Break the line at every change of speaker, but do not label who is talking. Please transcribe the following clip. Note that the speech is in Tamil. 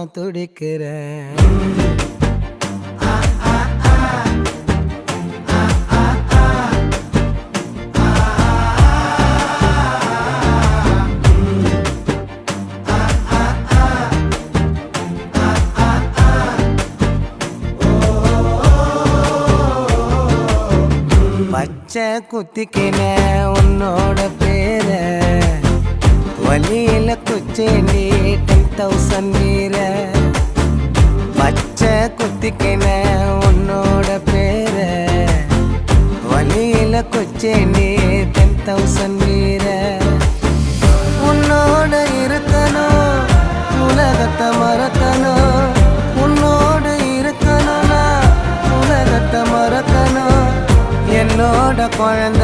நான் துடிக்கிறேன். பச்சை குத்திக்கின உன்னோட பேர வழியில குச்சேண்டி 10,000 வீர. பச்சை குத்திக்கின உன்னோட பேர வழியில குச்சேண்டி 10,000 வீர. உன்னோட இருக்கணும் உலகத்தை மறக்கணும், உன்னோட இருக்கணும்னா உலகத்தை மறக்கணும். என்னோட குழந்தை